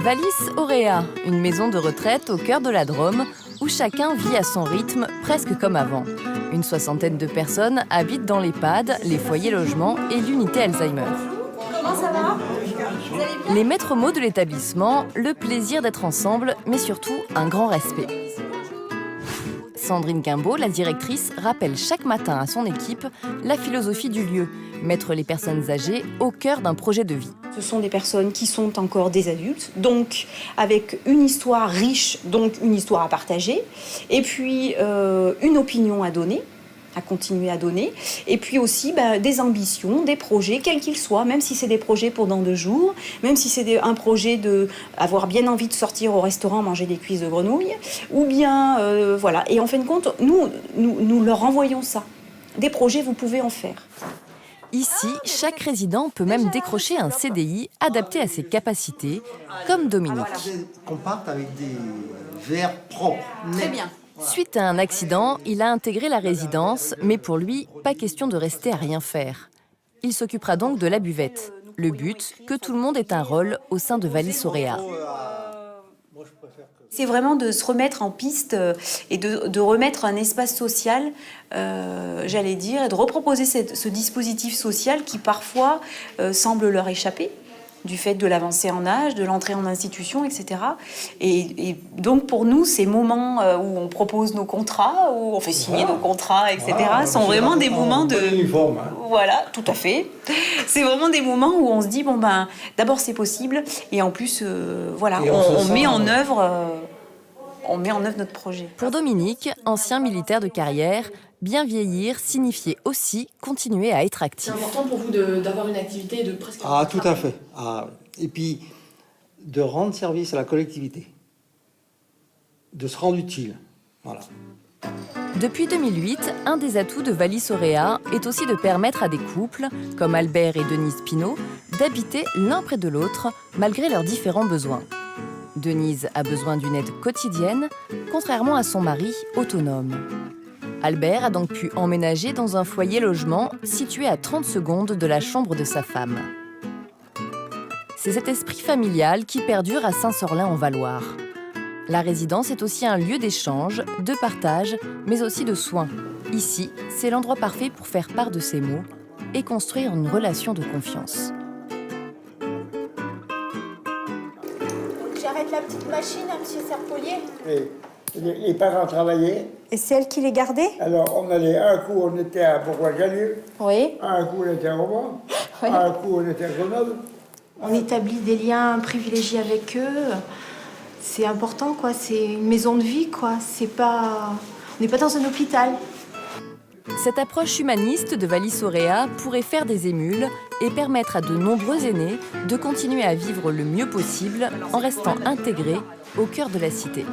Vallis Auréa, une maison de retraite au cœur de la Drôme où chacun vit à son rythme, presque comme avant. Une soixantaine de personnes habitent dans l'EHPAD, les foyers logements et l'unité Alzheimer. Comment ça va? Vous allez bien? Les maîtres mots de l'établissement, le plaisir d'être ensemble, mais surtout un grand respect. Sandrine Guimbaud, la directrice, rappelle chaque matin à son équipe la philosophie du lieu, mettre les personnes âgées au cœur d'un projet de vie. Ce sont des personnes qui sont encore des adultes, donc avec une histoire riche, donc une histoire à partager, et puis une opinion à donner, à continuer à donner, et puis aussi des ambitions, des projets, quels qu'ils soient, même si c'est des projets pour dans 2 jours, même si c'est un projet d'avoir bien envie de sortir au restaurant manger des cuisses de grenouille, ou bien, voilà. Et en fin de compte, nous leur envoyons ça. Des projets, vous pouvez en faire. Ici, chaque résident peut même décrocher un CDI adapté à ses capacités, comme Dominique. Qu'on parte avec des verres propres. Très bien. Suite à un accident, il a intégré la résidence, mais pour lui, pas question de rester à rien faire. Il s'occupera donc de la buvette. Le but, que tout le monde ait un rôle au sein de Vallis Auréa. C'est vraiment de se remettre en piste et de remettre un espace social, j'allais dire, et de reproposer ce dispositif social qui parfois semble leur échapper du fait de l'avancée en âge, de l'entrée en institution, etc. Et donc pour nous, ces moments où on propose nos contrats, où on fait signer nos contrats, etc., sont vraiment des moments de... Uniforme, hein. Voilà, tout à fait. C'est vraiment des moments où on se dit, d'abord c'est possible, et en plus, voilà, on met en œuvre... on met en œuvre notre projet. Pour Dominique, ancien militaire de carrière, bien vieillir signifiait aussi continuer à être actif. C'est important pour vous d'avoir une activité et de presque... Ah, tout à fait. Ah, et puis, de rendre service à la collectivité. De se rendre utile. Voilà. Depuis 2008, un des atouts de Vallis Auréa est aussi de permettre à des couples, comme Albert et Denise Pinault, d'habiter l'un près de l'autre, malgré leurs différents besoins. Denise a besoin d'une aide quotidienne, contrairement à son mari autonome. Albert a donc pu emménager dans un foyer logement situé à 30 secondes de la chambre de sa femme. C'est cet esprit familial qui perdure à Saint-Sorlin-en-Valloire. La résidence est aussi un lieu d'échange, de partage, mais aussi de soins. Ici, c'est l'endroit parfait pour faire part de ses maux et construire une relation de confiance. J'arrête la petite machine, monsieur Serpolier. Et les parents travaillaient. Et c'est elle qui les gardait? Alors, on allait, un coup, on était à Bourgoin-Jallieu, Oui. un coup, on était à Romans, Oui. un coup, on était à Grenoble. On établit des liens privilégiés avec eux. C'est important, quoi. C'est une maison de vie, quoi. On n'est pas dans un hôpital. Cette approche humaniste de Vallis Auréa pourrait faire des émules et permettre à de nombreux aînés de continuer à vivre le mieux possible en restant intégrés au cœur de la cité.